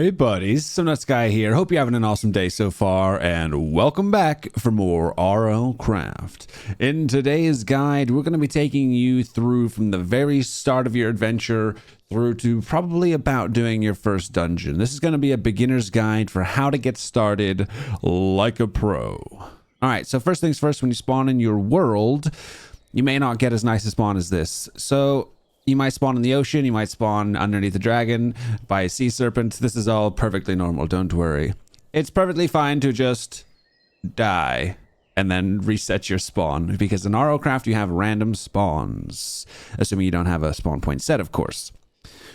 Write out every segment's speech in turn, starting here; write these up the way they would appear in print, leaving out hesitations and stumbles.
everybody, SomeNutzGuy here. Hope you're having an awesome day so far, and welcome back for more RLCraft. In today's guide, we're going to be taking you through from the very start of your adventure through to probably about doing your first dungeon. This is going to be a beginner's guide for how to get started like a pro. Alright, so first things first, when you spawn in your world, you may not get as nice a spawn as this. So you might spawn in the ocean, you might spawn underneath a dragon, by a sea serpent. This is all perfectly normal, don't worry. It's perfectly fine to just die and then reset your spawn, because in RLCraft you have random spawns, assuming you don't have a spawn point set, of course.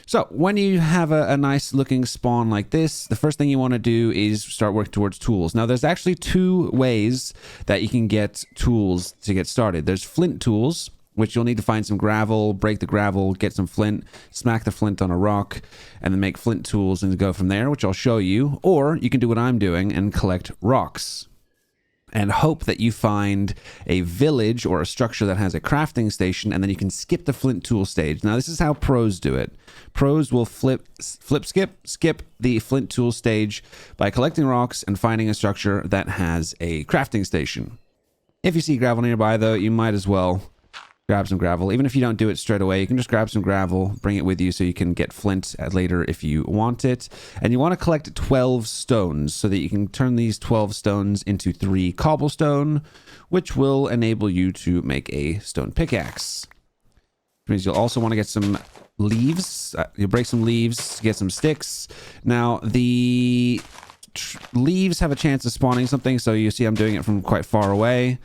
So when you have a nice looking spawn like this, the first thing you want to do is start working towards tools. Now there's actually two ways that you can get tools to get started. There's flint tools, which you'll need to find some gravel, break the gravel, get some flint, smack the flint on a rock, and then make flint tools and go from there, which I'll show you. Or you can do what I'm doing and collect rocks and hope that you find a village or a structure that has a crafting station, and then you can skip the flint tool stage. Now this is how pros do it. Pros will skip the flint tool stage by collecting rocks and finding a structure that has a crafting station. If you see gravel nearby though, you might as well grab some gravel. Even if you don't do it straight away, you can just grab some gravel, bring it with you so you can get flint later if you want it. And you want to collect 12 stones so that you can turn these 12 stones into 3 cobblestone, which will enable you to make a stone pickaxe. Which means you'll also want to get some leaves. You'll break some leaves, get some sticks. Now, the leaves have a chance of spawning something, so you see I'm doing it from quite far away.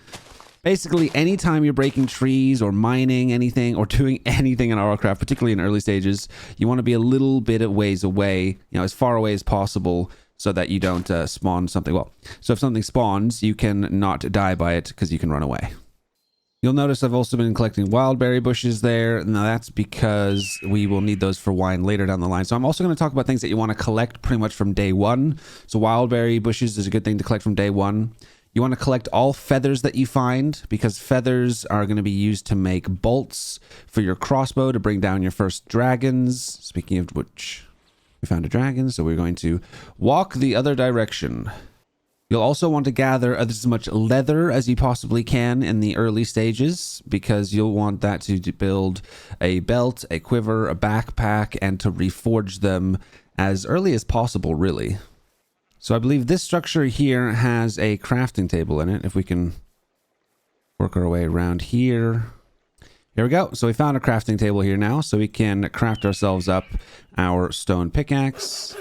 Basically, anytime you're breaking trees or mining anything or doing anything in RLCraft, particularly in early stages, you want to be a little bit of ways away, as far away as possible, so that you don't spawn something. Well, so if something spawns, you can not die by it because you can run away. You'll notice I've also been collecting wildberry bushes there. Now that's because we will need those for wine later down the line. So I'm also going to talk about things that you want to collect pretty much from day one. So wildberry bushes is a good thing to collect from day one. You want to collect all feathers that you find, because feathers are going to be used to make bolts for your crossbow to bring down your first dragons. Speaking of which, we found a dragon, so we're going to walk the other direction. You'll also want to gather as much leather as you possibly can in the early stages, because you'll want that to build a belt, a quiver, a backpack, and to reforge them as early as possible, really. So I believe this structure here has a crafting table in it. If we can work our way around here. Here we go. So we found a crafting table here now, so we can craft ourselves up our stone pickaxe.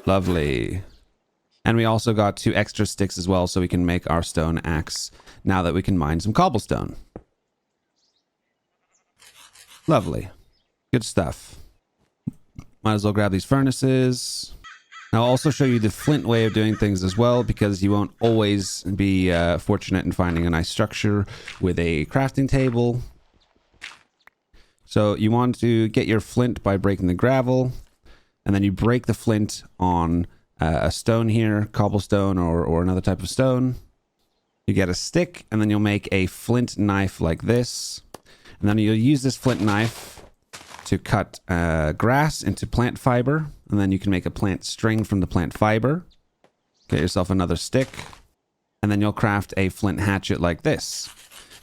Lovely. And we also got 2 extra sticks as well, so we can make our stone axe now that we can mine some cobblestone. Lovely. Good stuff. Might as well grab these furnaces. I'll also show you the flint way of doing things as well, because you won't always be fortunate in finding a nice structure with a crafting table. So you want to get your flint by breaking the gravel, and then you break the flint on a stone here, cobblestone or another type of stone. You get a stick, and then you'll make a flint knife like this. And then you'll use this flint knife to cut grass into plant fiber, and then you can make a plant string from the plant fiber. Get yourself another stick, and then you'll craft a flint hatchet like this.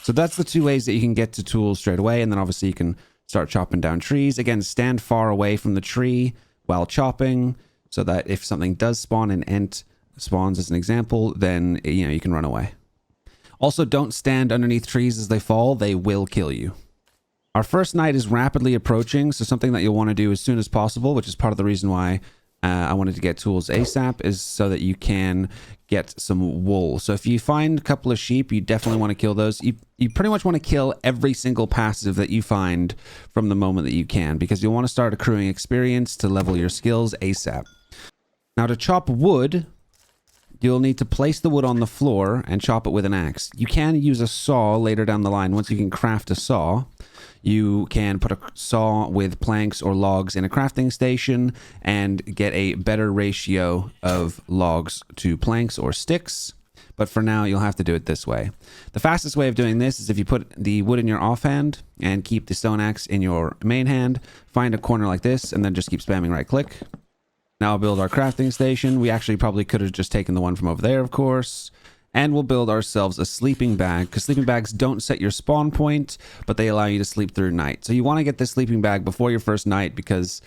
So that's the 2 ways that you can get to tools straight away, and then obviously you can start chopping down trees. Again, stand far away from the tree while chopping, so that if something does spawn and Ent spawns as an example, then you can run away. Also, don't stand underneath trees as they fall. They will kill you. Our first night is rapidly approaching, so something that you'll want to do as soon as possible, which is part of the reason why I wanted to get tools ASAP, is so that you can get some wool. So if you find a couple of sheep, you definitely want to kill those. You pretty much want to kill every single passive that you find from the moment that you can, because you'll want to start accruing experience to level your skills ASAP. Now to chop wood, you'll need to place the wood on the floor and chop it with an axe. You can use a saw later down the line. Once you can craft a saw, you can put a saw with planks or logs in a crafting station and get a better ratio of logs to planks or sticks. but for now you'll have to do it this way. The fastest way of doing this is if you put the wood in your offhand and keep the stone axe in your main hand, find a corner like this, and then just keep spamming right click. Now I'll build our crafting station. We actually probably could have just taken the one from over there, of course. And we'll build ourselves a sleeping bag, because sleeping bags don't set your spawn point, but they allow you to sleep through night. So you want to get this sleeping bag before your first night, because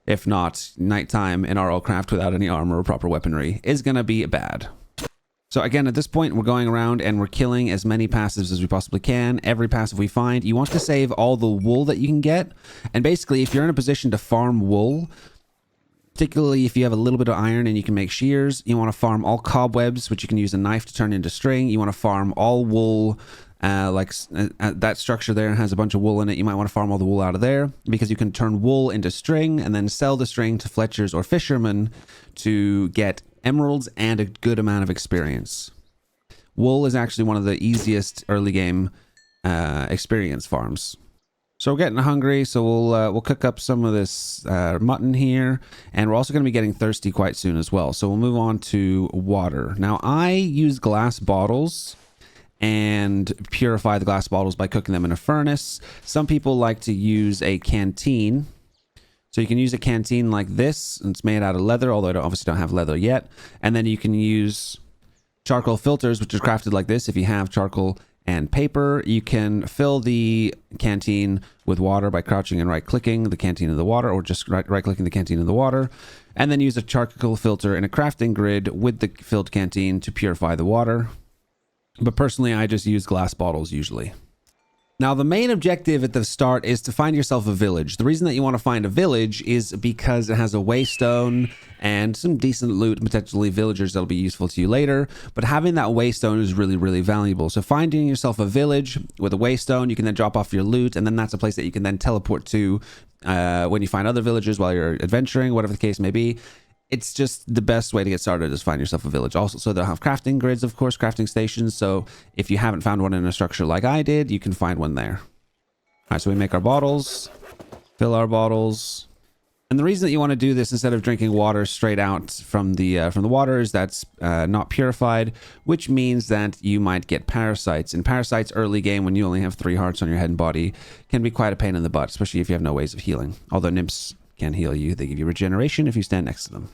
if not, nighttime in RLCraft without any armor or proper weaponry is going to be bad. So again, at this point, we're going around and we're killing as many passives as we possibly can. Every passive we find, you want to save all the wool that you can get. And basically, if you're in a position to farm wool, particularly if you have a little bit of iron and you can make shears, you want to farm all cobwebs, which you can use a knife to turn into string. You want to farm all wool, that structure there has a bunch of wool in it. You might want to farm all the wool out of there, because you can turn wool into string and then sell the string to fletchers or fishermen to get emeralds and a good amount of experience. Wool is actually one of the easiest early game experience farms. So we're getting hungry, so we'll cook up some of this mutton here, and we're also going to be getting thirsty quite soon as well. So we'll move on to water. Now I use glass bottles and purify the glass bottles by cooking them in a furnace. Some people like to use a canteen. So you can use a canteen like this, and it's made out of leather, although I obviously don't have leather yet. And then you can use charcoal filters, which are crafted like this. If you have charcoal and paper, you can fill the canteen with water by crouching and right-clicking the canteen in the water, or just right-clicking the canteen in the water, and then use a charcoal filter in a crafting grid with the filled canteen to purify the water. But personally, I just use glass bottles usually. Now, the main objective at the start is to find yourself a village. The reason that you want to find a village is because it has a waystone and some decent loot, potentially villagers that'll be useful to you later. But having that waystone is really, really valuable. So finding yourself a village with a waystone, you can then drop off your loot, and then that's a place that you can then teleport to when you find other villagers while you're adventuring, whatever the case may be. It's just the best way to get started is find yourself a village. Also, so they'll have crafting grids, of course, crafting stations. So if you haven't found one in a structure like I did, you can find one there. All right, so we make our bottles, fill our bottles. And the reason that you want to do this instead of drinking water straight out from the water is that's not purified, which means that you might get parasites. And parasites early game, when you only have 3 hearts on your head and body, can be quite a pain in the butt, especially if you have no ways of healing. Although nymphs can heal you. They give you regeneration if you stand next to them.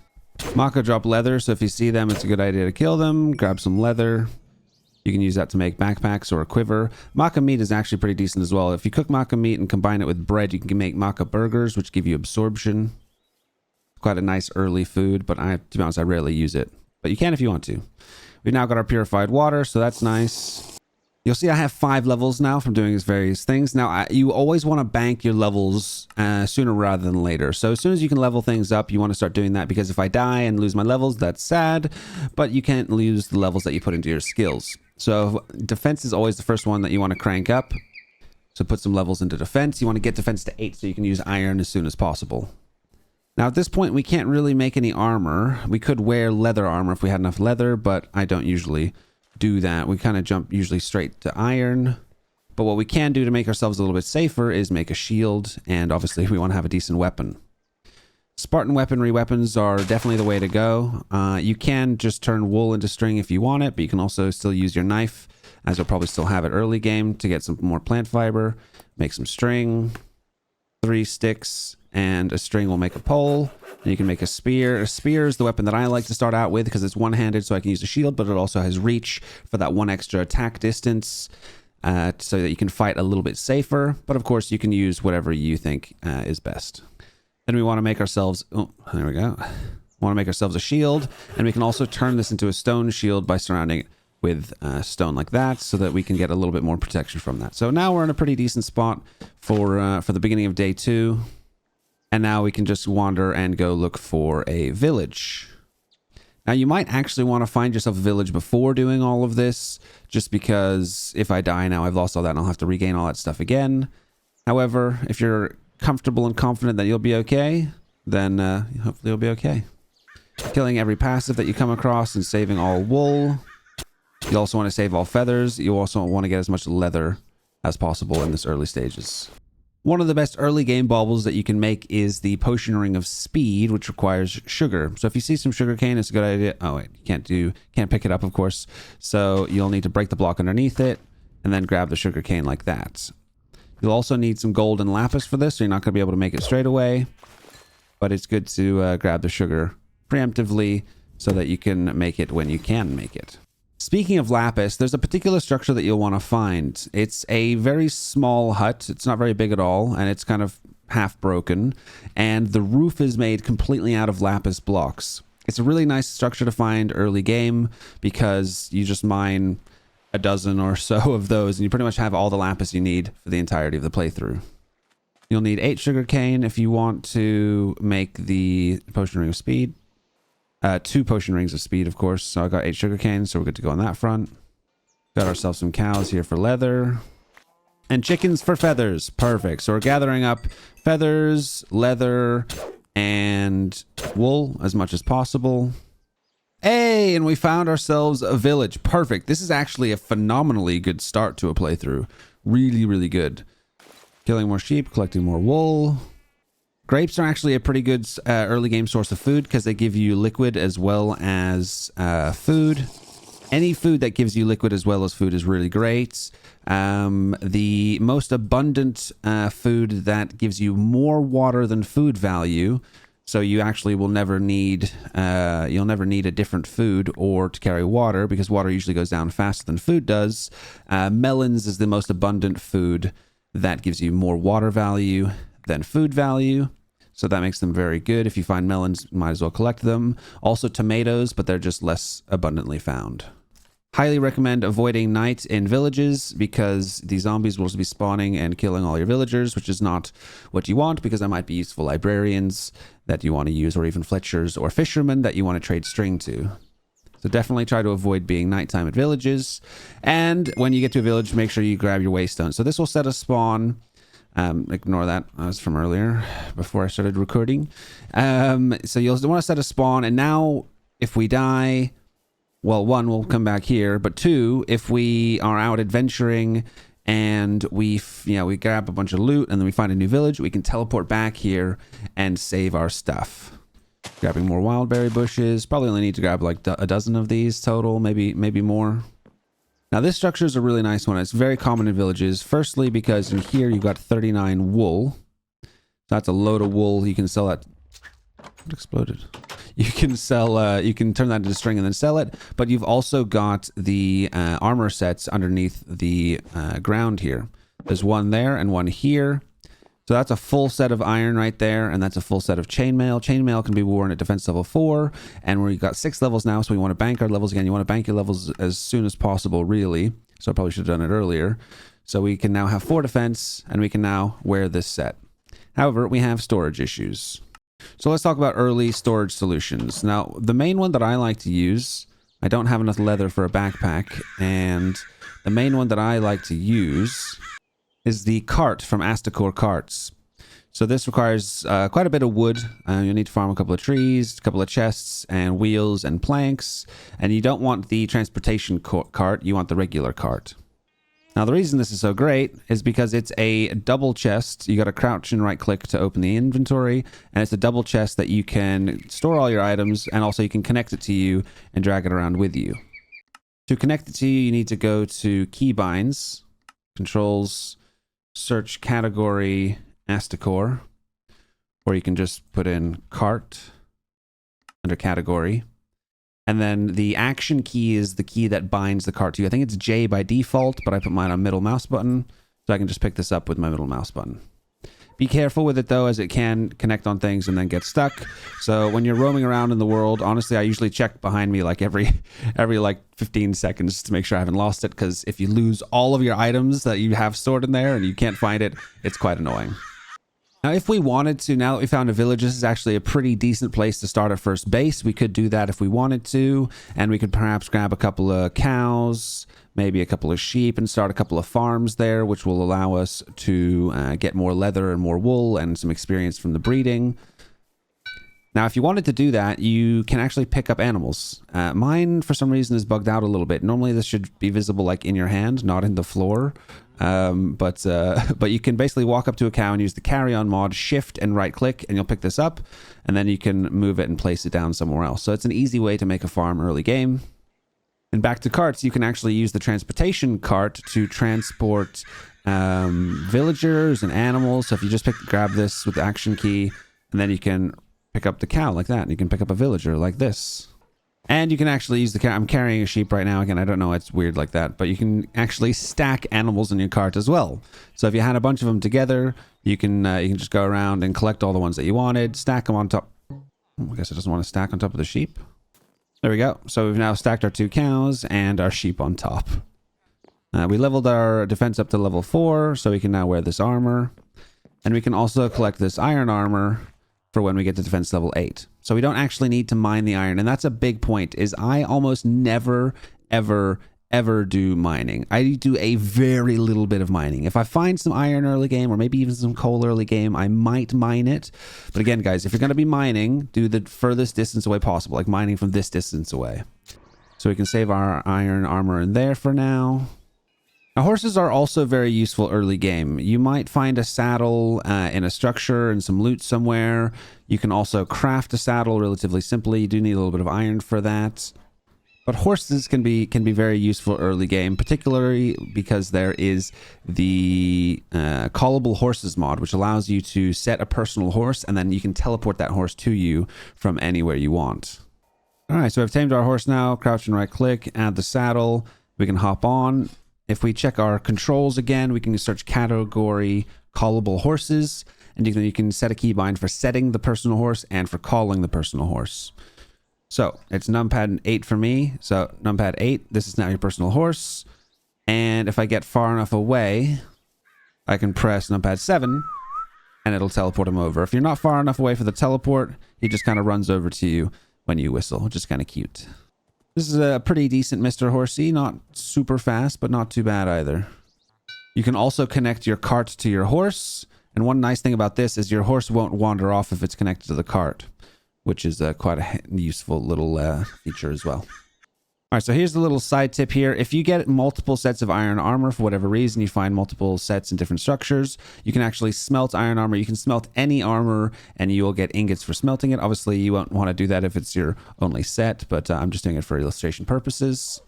Maka drop leather, so if you see them, it's a good idea to kill them. Grab some leather. You can use that to make backpacks or a quiver. Maka meat is actually pretty decent as well. If you cook Maka meat and combine it with bread, you can make Maka burgers, which give you absorption. Quite a nice early food, but to be honest, I rarely use it. But you can if you want to. We've now got our purified water, so that's nice. You'll see I have 5 levels now from doing these various things. Now, you always want to bank your levels sooner rather than later. So as soon as you can level things up, you want to start doing that, because if I die and lose my levels, that's sad, but you can't lose the levels that you put into your skills. So defense is always the first one that you want to crank up. So put some levels into defense. You want to get defense to 8 so you can use iron as soon as possible. Now, at this point, we can't really make any armor. We could wear leather armor if we had enough leather, but I don't usually do that. We kind of jump usually straight to iron. But what we can do to make ourselves a little bit safer is make a shield, and obviously we want to have a decent weapon. Spartan weaponry weapons are definitely the way to go. You can just turn wool into string if you want it, but you can also still use your knife, as you'll probably still have it early game, to get some more plant fiber. Make some string, 3 sticks, and a string will make a pole. And you can make a spear. A spear is the weapon that I like to start out with, because it's one-handed, so I can use a shield, but it also has reach for that 1 extra attack distance, so that you can fight a little bit safer. But of course, you can use whatever you think is best. Then we want to make ourselves, oh, there we go. Want to make ourselves a shield, and we can also turn this into a stone shield by surrounding it with stone like that, so that we can get a little bit more protection from that. So now we're in a pretty decent spot for the beginning of day 2. And now we can just wander and go look for a village. Now, you might actually want to find yourself a village before doing all of this, just because if I die now, I've lost all that and I'll have to regain all that stuff again. However, if you're comfortable and confident that you'll be okay, then hopefully you'll be okay. Killing every passive that you come across and saving all wool. You also want to save all feathers. You also want to get as much leather as possible in this early stages. One of the best early game baubles that you can make is the potion ring of speed, which requires sugar. So if you see some sugar cane, it's a good idea. Oh wait, you can't pick it up, of course. So you'll need to break the block underneath it and then grab the sugar cane like that. You'll also need some gold and lapis for this, so you're not going to be able to make it straight away. But it's good to grab the sugar preemptively so that you can make it when you can make it. Speaking of lapis, there's a particular structure that you'll want to find. It's a very small hut. It's not very big at all, and it's kind of half broken. And the roof is made completely out of lapis blocks. It's a really nice structure to find early game because you just mine a dozen or so of those, and you pretty much have all the lapis you need for the entirety of the playthrough. You'll need 8 sugar cane if you want to make the potion ring of speed. 2 potion rings of speed, of course. So I got 8 sugar canes, so we're good to go on that front. Got ourselves some cows here for leather. And chickens for feathers. Perfect. So we're gathering up feathers, leather, and wool as much as possible. Hey, and we found ourselves a village. Perfect. This is actually a phenomenally good start to a playthrough. Really, really good. Killing more sheep, collecting more wool. Grapes are actually a pretty good early game source of food because they give you liquid as well as food. Any food that gives you liquid as well as food is really great. The most abundant food that gives you more water than food value. So you actually will never need, you'll never need a different food or to carry water because water usually goes down faster than food does. Melons is the most abundant food that gives you more water value than food value. So that makes them very good. If you find melons, you might as well collect them. Also tomatoes, but they're just less abundantly found. Highly recommend avoiding night in villages because the zombies will be spawning and killing all your villagers, which is not what you want because there might be useful librarians that you want to use or even fletchers or fishermen that you want to trade string to. So definitely try to avoid being nighttime at villages. And when you get to a village, make sure you grab your Waystones. So this will set a spawn. Ignore that. That was from earlier before I started recording. So you'll want to set a spawn. And now if we die, well, 1, we'll come back here. But 2, if we are out adventuring and we grab a bunch of loot and then we find a new village, we can teleport back here and save our stuff. Grabbing more wildberry bushes. Probably only need to grab like a dozen of these total, maybe more. Now this structure is a really nice one. It's very common in villages. Firstly, because in here you've got 39 wool. That's a load of wool. You can sell that. What exploded? You can sell. You can turn that into string and then sell it. But you've also got the armor sets underneath the ground here. There's one there and one here. So that's a full set of iron right there, and that's a full set of chainmail. Chainmail can be worn at defense level 4, and we've got 6 levels now, so we want to bank our levels again. You want to bank your levels as soon as possible, really. So I probably should have done it earlier. So we can now have 4 defense, and we can now wear this set. However, we have storage issues. So let's talk about early storage solutions. Now, the main one that I like to use, I don't have enough leather for a backpack, and the main one that I like to use is the cart from Astacor Carts. So this requires quite a bit of wood. You'll need to farm a couple of trees, a couple of chests, and wheels and planks. And you don't want the transportation cart, you want the regular cart. Now the reason this is so great is because it's a double chest. You got to crouch and right click to open the inventory. And it's a double chest that you can store all your items, and also you can connect it to you and drag it around with you. To connect it to you, you need to go to keybinds, controls, search category Astacor, or you can just put in cart under category, and then the action key is the key that binds the cart to you. I think it's J by default, but I put mine on middle mouse button, so I can just pick this up with my middle mouse button. Be careful with it though, as it can connect on things and then get stuck. So when you're roaming around in the world, honestly, I usually check behind me like every like 15 seconds to make sure I haven't lost it, because if you lose all of your items that you have stored in there and you can't find it, it's quite annoying. Now, if we wanted to, now that we found a village, this is actually a pretty decent place to start our first base. We could do that if we wanted to, and we could perhaps grab a couple of cows, maybe a couple of sheep, and start a couple of farms there, which will allow us to get more leather and more wool and some experience from the breeding. Now, if you wanted to do that, you can actually pick up animals. Mine, for some reason, is bugged out a little bit. Normally, this should be visible like in your hand, not in the floor. But you can basically walk up to a cow and use the carry-on mod, shift and right-click, and you'll pick this up. And then you can move it and place it down somewhere else. So it's an easy way to make a farm early game. And back to carts, you can actually use the transportation cart to transport villagers and animals. So if you just grab this with the action key, and then you can pick up the cow like that, and you can pick up a villager like this. And you can actually use the I'm carrying a sheep right now. Again, I don't know, it's weird like that, but you can actually stack animals in your cart as well. So if you had a bunch of them together, you can just go around and collect all the ones that you wanted, stack them on top. I guess it doesn't want to stack on top of the sheep. There we go. So we've now stacked our 2 cows and our sheep on top. We leveled our defense up to level 4, so we can now wear this armor. And we can also collect this iron armor for when we get to defense level 8. So we don't actually need to mine the iron. And that's a big point, is I almost never, ever do mining. I do a very little bit of mining. If I find some iron early game, or maybe even some coal early game, I might mine it. But again, guys, if you're going to be mining, do the furthest distance away possible, like mining from this distance away. So we can save our iron armor in there for now. Now, horses are also very useful early game. You might find a saddle in a structure and some loot somewhere. You can also craft a saddle relatively simply. You do need a little bit of iron for that. But horses can be very useful early game, particularly because there is the callable horses mod, which allows you to set a personal horse, and then you can teleport that horse to you from anywhere you want. All right, so I've tamed our horse now. Crouch and right click, add the saddle. We can hop on. If we check our controls again, we can search category callable horses, and you can set a keybind for setting the personal horse and for calling the personal horse. So it's numpad 8 for me. So numpad 8, this is now your personal horse. And if I get far enough away, I can press numpad 7 and it'll teleport him over. If you're not far enough away for the teleport, he just kind of runs over to you when you whistle, which is kind of cute. This is a pretty decent Mr. Horsey, not super fast, but not too bad either. You can also connect your cart to your horse. And one nice thing about this is your horse won't wander off if it's connected to the cart, which is quite a useful little feature as well. All right, so here's the little side tip here. If you get multiple sets of iron armor for whatever reason, you find multiple sets in different structures, you can actually smelt iron armor. You can smelt any armor and you will get ingots for smelting it. Obviously, you won't want to do that if it's your only set, but I'm just doing it for illustration purposes.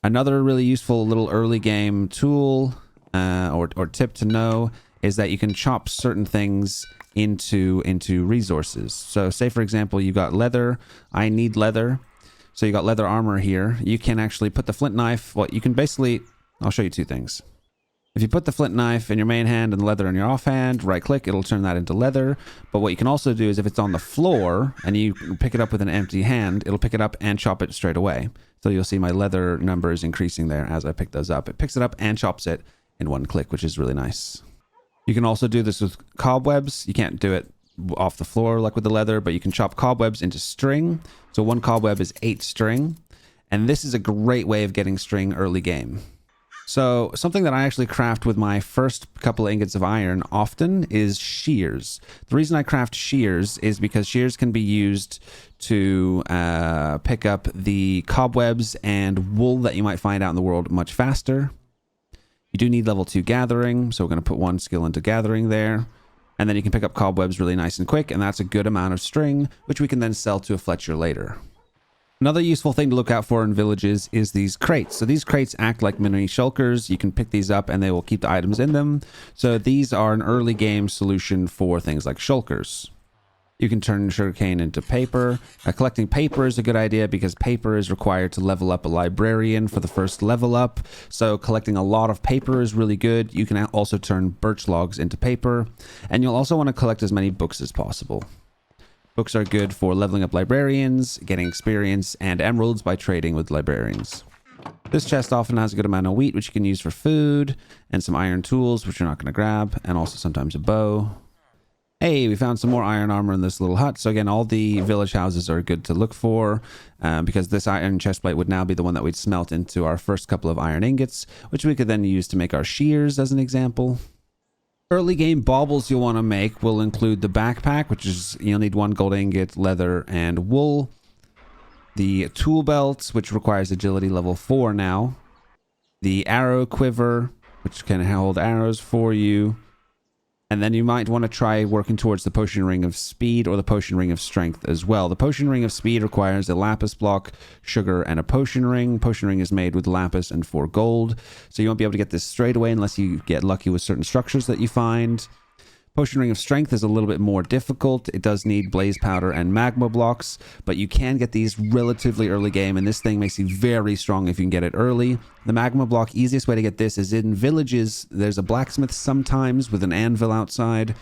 Another really useful little early game tool or tip to know is that you can chop certain things into resources. So say, for example, you've got leather. I need leather. So you got leather armor here. You can actually put the flint knife. Well, you can basically, I'll show you 2 things. If you put the flint knife in your main hand and the leather in your offhand, right click, it'll turn that into leather. But what you can also do is if it's on the floor and you pick it up with an empty hand, it'll pick it up and chop it straight away. So you'll see my leather numbers increasing there as I pick those up. It picks it up and chops it in 1 click, which is really nice. You can also do this with cobwebs. You can't do it off the floor like with the leather, but you can chop cobwebs into string. So 1 cobweb is 8 string, and this is a great way of getting string early game. So something that I actually craft with my first couple of ingots of iron often is shears. The reason I craft shears is because shears can be used to pick up the cobwebs and wool that you might find out in the world much faster. You do need level 2 gathering, so we're going to put 1 skill into gathering there. And then you can pick up cobwebs really nice and quick, and that's a good amount of string, which we can then sell to a Fletcher later. Another useful thing to look out for in villages is these crates. So these crates act like mini shulkers. You can pick these up and they will keep the items in them. So these are an early game solution for things like shulkers. You can turn sugarcane into paper. Collecting paper is a good idea because paper is required to level up a librarian for the first level up. So collecting a lot of paper is really good. You can also turn birch logs into paper. And you'll also want to collect as many books as possible. Books are good for leveling up librarians, getting experience, and emeralds by trading with librarians. This chest often has a good amount of wheat, which you can use for food, and some iron tools, which you're not going to grab, and also sometimes a bow. Hey, we found some more iron armor in this little hut. So again, all the village houses are good to look for because this iron chestplate would now be the one that we'd smelt into our first couple of iron ingots, which we could then use to make our shears as an example. Early game baubles you'll want to make will include the backpack, which is you'll need 1 gold ingot, leather, and wool. The tool belt, which requires agility level 4 now. The arrow quiver, which can hold arrows for you. And then you might want to try working towards the potion ring of speed or the potion ring of strength as well. The potion ring of speed requires a lapis block, sugar, and a potion ring. Potion ring is made with lapis and 4 gold. So you won't be able to get this straight away unless you get lucky with certain structures that you find. Potion ring of strength is a little bit more difficult. It does need blaze powder and magma blocks, but you can get these relatively early game, and this thing makes you very strong if you can get it early. The magma block, easiest way to get this is in villages. There's a blacksmith sometimes with an anvil outside,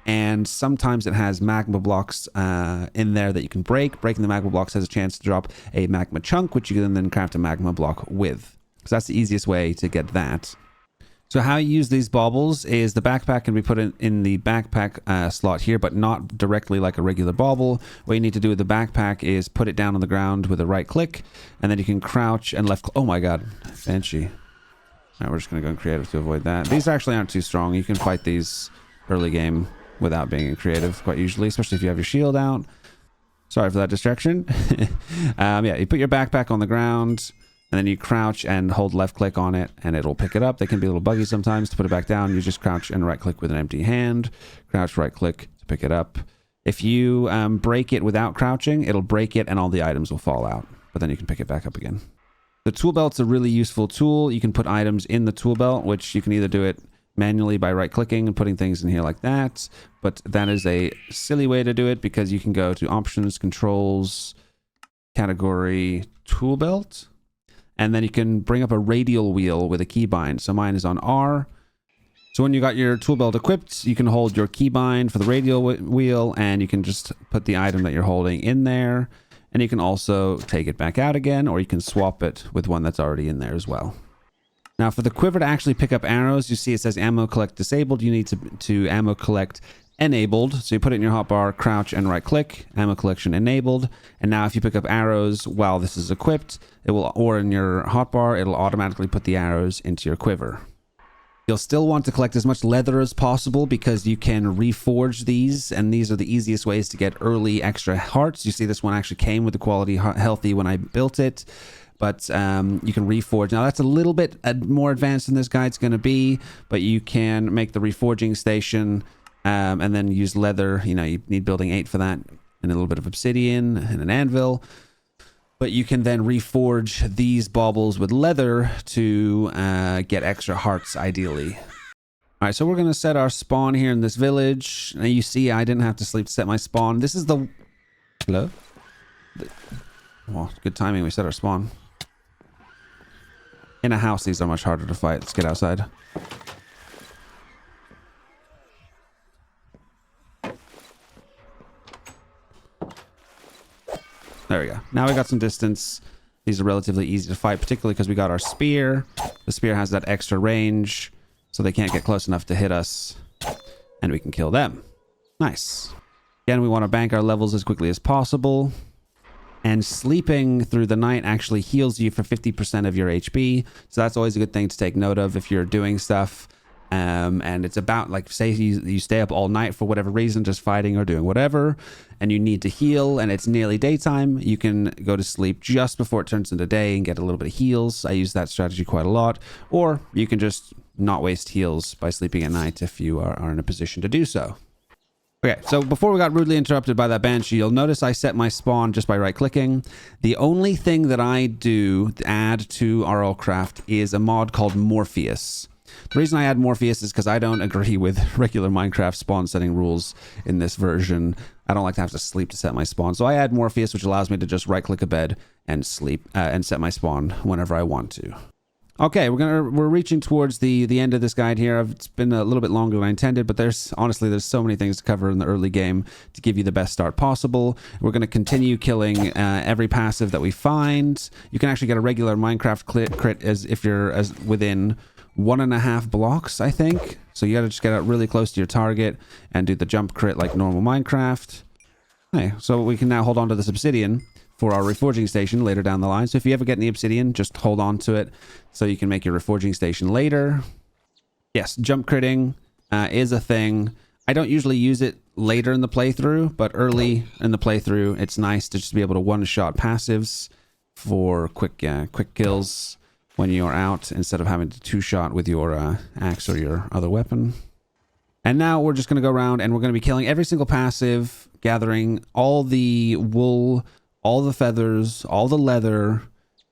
and sometimes it has magma blocks in there that you can break. Breaking the magma blocks has a chance to drop a magma chunk, which you can then craft a magma block with. So that's the easiest way to get that. So how you use these baubles is the backpack can be put in the backpack slot here, but not directly like a regular bauble. What you need to do with the backpack is put it down on the ground with a right click, and then you can crouch and left. Oh my god, Banshee. All right, we're just going to go in creative to avoid that. These actually aren't too strong. You can fight these early game without being in creative quite usually, especially if you have your shield out. Sorry for that distraction. Yeah, you put your backpack on the ground, and then you crouch and hold left click on it and it'll pick it up. They can be a little buggy sometimes. To put it back down, you just crouch and right click with an empty hand. Crouch, right click to pick it up. If you break it without crouching, it'll break it and all the items will fall out. But then you can pick it back up again. The tool belt's a really useful tool. You can put items in the tool belt, which you can either do it manually by right clicking and putting things in here like that. But that is a silly way to do it because you can go to options, controls, category, tool belt. And then you can bring up a radial wheel with a keybind. So mine is on R. So when you got your tool belt equipped, you can hold your keybind for the radial wheel, and you can just put the item that you're holding in there. And you can also take it back out again, or you can swap it with one that's already in there as well. Now for the quiver to actually pick up arrows, you see it says ammo collect disabled. You need to ammo collect enabled. So you put it in your hotbar, crouch and right click, ammo collection enabled. And now if you pick up arrows while this is equipped, it will, or in your hotbar, it'll automatically put the arrows into your quiver. You'll still want to collect as much leather as possible because you can reforge these, and these are the easiest ways to get early extra hearts. You see this one actually came with the quality healthy when I built it. But you can reforge. Now that's a little bit more advanced than this guide's going to be, but you can make the reforging station and then use leather. You know, you need building 8 for that, and a little bit of obsidian and an anvil. But you can then reforge these baubles with leather to get extra hearts, ideally. All right, so we're going to set our spawn here in this village. Now you see I didn't have to sleep to set my spawn. This is the... Hello? Well, good timing we set our spawn. In a house, these are much harder to fight. Let's get outside. There we go. Now we got some distance. These are relatively easy to fight, particularly because we got our spear. The spear has that extra range, so they can't get close enough to hit us. And we can kill them. Nice. Again, we want to bank our levels as quickly as possible. And sleeping through the night actually heals you for 50% of your HP. So that's always a good thing to take note of if you're doing stuff. And it's about, like, say you stay up all night for whatever reason, just fighting or doing whatever, and you need to heal, and it's nearly daytime, you can go to sleep just before it turns into day and get a little bit of heals. I use that strategy quite a lot. Or you can just not waste heals by sleeping at night if you are in a position to do so. Okay, so before we got rudely interrupted by that banshee, you'll notice I set my spawn just by right-clicking. The only thing that I do to add to RLCraft is a mod called Morpheus. The reason I add Morpheus is because I don't agree with regular Minecraft spawn setting rules in this version. I don't like to have to sleep to set my spawn. So I add Morpheus, which allows me to just right-click a bed and sleep and set my spawn whenever I want to. Okay, we're reaching towards the end of this guide here. It's been a little bit longer than I intended, but there's so many things to cover in the early game to give you the best start possible. We're going to continue killing every passive that we find. You can actually get a regular Minecraft crit as if you're within 1.5 blocks, I think. So you got to just get out really close to your target and do the jump crit like normal Minecraft. Okay, so we can now hold on to this obsidian for our reforging station later down the line. So if you ever get any obsidian, just hold on to it so you can make your reforging station later. Yes, jump critting is a thing. I don't usually use it later in the playthrough, but early in the playthrough, it's nice to just be able to one-shot passives for quick kills when you're out, instead of having to two-shot with your axe or your other weapon. And now we're just going to go around and we're going to be killing every single passive, gathering all the wool, all the feathers, all the leather,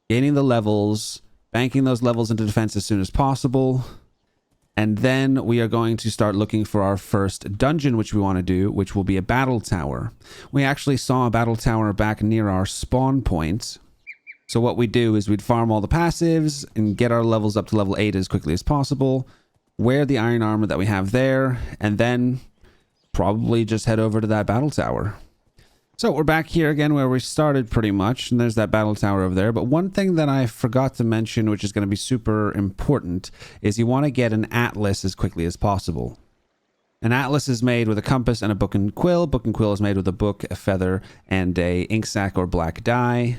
gaining the levels, banking those levels into defense as soon as possible. And then we are going to start looking for our first dungeon, which we want to do, which will be a battle tower. We actually saw a battle tower back near our spawn point. So what we do is we'd farm all the passives and get our levels up to level 8 as quickly as possible, wear the iron armor that we have there, and then probably just head over to that battle tower. So we're back here again where we started pretty much, and there's that battle tower over there. But one thing that I forgot to mention, which is going to be super important, is you want to get an atlas as quickly as possible. An atlas is made with a compass and a book and quill. Book and quill is made with a book, a feather, and a ink sac or black dye.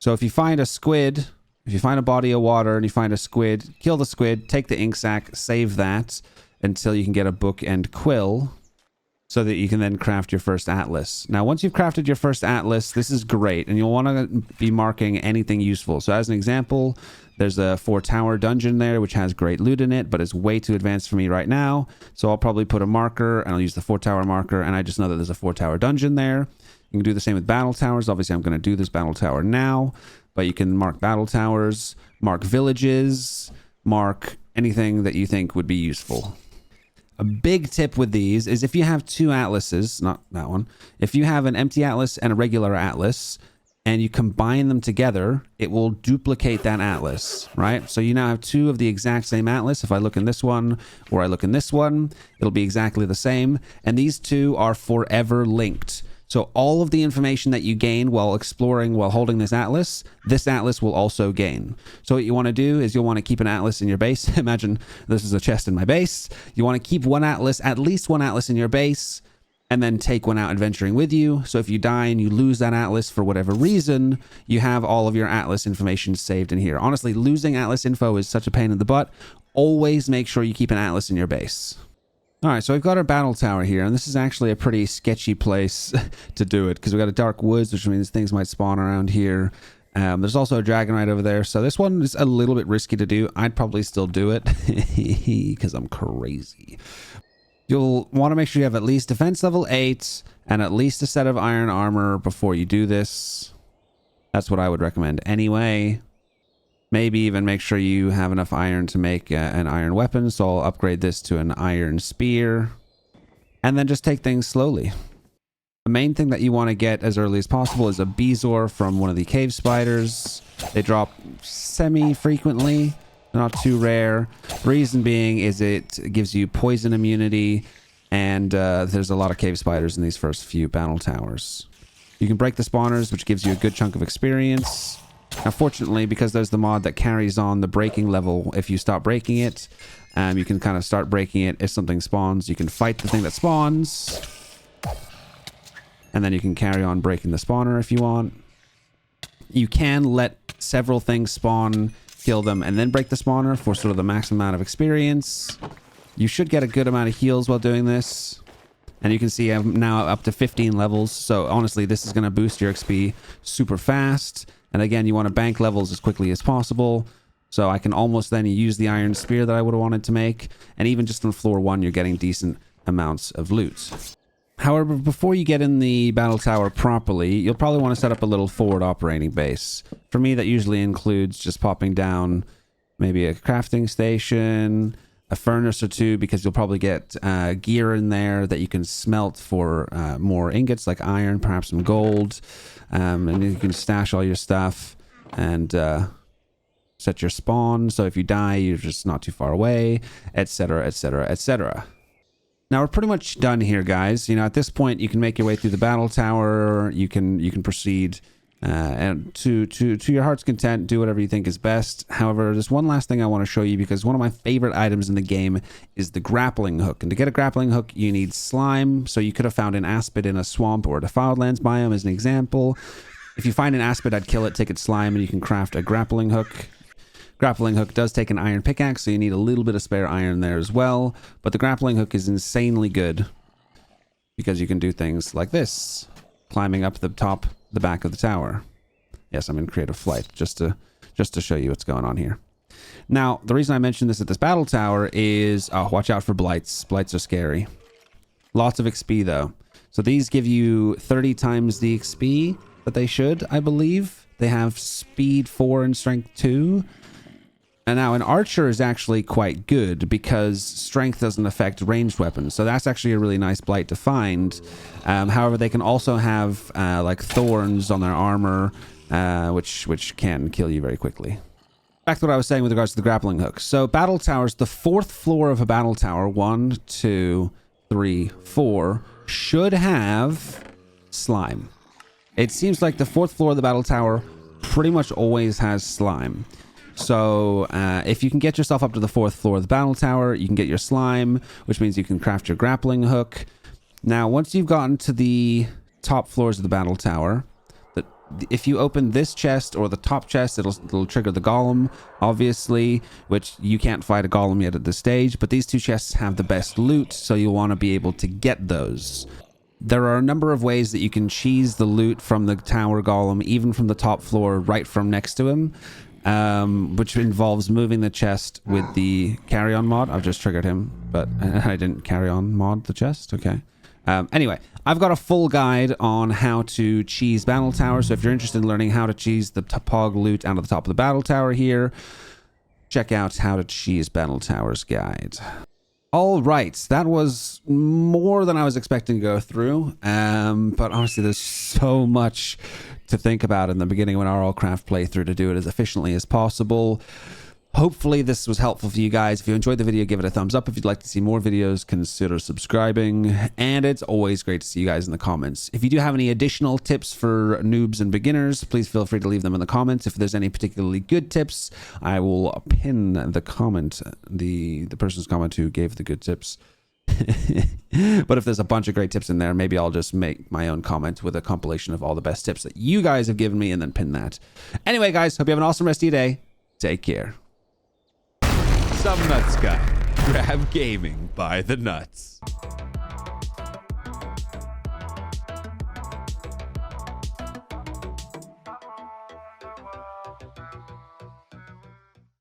So if you find a squid, if you find a body of water and you find a squid, kill the squid, take the ink sac, save that until you can get a book and quill, so that you can then craft your first atlas. Now, once you've crafted your first atlas, this is great, and you'll want to be marking anything useful. So as an example, there's a 4-tower dungeon there, which has great loot in it, but is way too advanced for me right now. So I'll probably put a marker, and I'll use the 4-tower marker, and I just know that there's a 4-tower dungeon there. You can do the same with battle towers. Obviously, I'm going to do this battle tower now, but you can mark battle towers, mark villages, mark anything that you think would be useful. A big tip with these is if you have 2 atlases, not that one, if you have an empty atlas and a regular atlas, and you combine them together, it will duplicate that atlas, right? So you now have 2 of the exact same atlas. If I look in this one or I look in this one, it'll be exactly the same. And these 2 are forever linked. So all of the information that you gain while exploring, while holding this atlas will also gain. So what you want to do is you'll want to keep an atlas in your base. Imagine this is a chest in my base. You want to keep one atlas, at least one atlas in your base, and then take one out adventuring with you. So if you die and you lose that atlas for whatever reason, you have all of your atlas information saved in here. Honestly, losing atlas info is such a pain in the butt. Always make sure you keep an atlas in your base. All right, so we've got our battle tower here, and this is actually a pretty sketchy place to do it because we've got a dark woods, which means things might spawn around here. There's also a dragon right over there, so this one is a little bit risky to do. I'd probably still do it because I'm crazy. You'll want to make sure you have at least defense level 8 and at least a set of iron armor before you do this. That's what I would recommend anyway. Maybe even make sure you have enough iron to make an iron weapon. So I'll upgrade this to an iron spear. And then just take things slowly. The main thing that you want to get as early as possible is a bezoar from one of the cave spiders. They drop semi-frequently. Not too rare. Reason being is it gives you poison immunity. And there's a lot of cave spiders in these first few battle towers. You can break the spawners, which gives you a good chunk of experience. Now, fortunately, because there's the mod that carries on the breaking level, if you stop breaking it, you can kind of start breaking it if something spawns. You can fight the thing that spawns, and then you can carry on breaking the spawner if you want. You can let several things spawn, kill them, and then break the spawner for sort of the maximum amount of experience. You should get a good amount of heals while doing this. And you can see I'm now up to 15 levels. So honestly, this is going to boost your XP super fast. And again, you want to bank levels as quickly as possible. So I can almost then use the iron spear that I would have wanted to make. And even just on floor 1, you're getting decent amounts of loot. However, before you get in the battle tower properly, you'll probably want to set up a little forward operating base. For me, that usually includes just popping down maybe a crafting station, a furnace or 2, because you'll probably get gear in there that you can smelt for more ingots like iron, perhaps some gold. And you can stash all your stuff and set your spawn. So if you die, you're just not too far away, etc., etc., etc. Now we're pretty much done here, guys. You know, at this point, you can make your way through the battle tower. You can proceed and to your heart's content, do whatever you think is best. However, there's one last thing I want to show you, because one of my favorite items in the game is the grappling hook. And to get a grappling hook, you need slime. So you could have found an aspid in a swamp or a defiled lands biome as an example. If you find an aspid, I'd kill it, take its slime, and you can craft a grappling hook. Grappling hook does take an iron pickaxe, so you need a little bit of spare iron there as well. But the grappling hook is insanely good because you can do things like this, climbing up the back of the tower. Yes, I'm in creative flight just to show you what's going on here. Now, the reason I mentioned this at this battle tower is, oh, watch out for blights. Blights are scary. Lots of XP though. So these give you 30 times the XP that they should, I believe. They have speed 4 and strength 2. And now an archer is actually quite good because strength doesn't affect ranged weapons. So that's actually a really nice blight to find. However, they can also have like thorns on their armor, which can kill you very quickly. Back to what I was saying with regards to the grappling hook. So battle towers, the 4th floor of a battle tower, 1, 2, 3, 4, should have slime. It seems like the 4th floor of the battle tower pretty much always has slime. So if you can get yourself up to the 4th floor of the battle tower, you can get your slime, which means you can craft your grappling hook. Now, once you've gotten to the top floors of the battle tower, if you open this chest or the top chest, it'll trigger the golem, obviously, which you can't fight a golem yet at this stage, but these 2 chests have the best loot, so you'll want to be able to get those. There are a number of ways that you can cheese the loot from the tower golem, even from the top floor, right from next to him, which involves moving the chest with the carry-on mod. I've just triggered him, but I didn't carry on mod the chest. Okay. Anyway, I've got a full guide on how to cheese battle towers. So if you're interested in learning how to cheese the pog loot out of the top of the battle tower here, check out How to Cheese Battle Towers guide. All right, that was more than I was expecting to go through. But honestly, there's so much to think about in the beginning when RLCraft playthrough to do it as efficiently as possible. Hopefully this was helpful for you guys. If you enjoyed the video, give it a thumbs up. If you'd like to see more videos, consider subscribing. And it's always great to see you guys in the comments. If you do have any additional tips for noobs and beginners, please feel free to leave them in the comments. If there's any particularly good tips, I will pin the comment, the person's comment who gave the good tips. But if there's a bunch of great tips in there, maybe I'll just make my own comment with a compilation of all the best tips that you guys have given me and then pin that. Anyway, guys, hope you have an awesome rest of your day. Take care. SomeNutzGuy. Grab gaming by the nuts.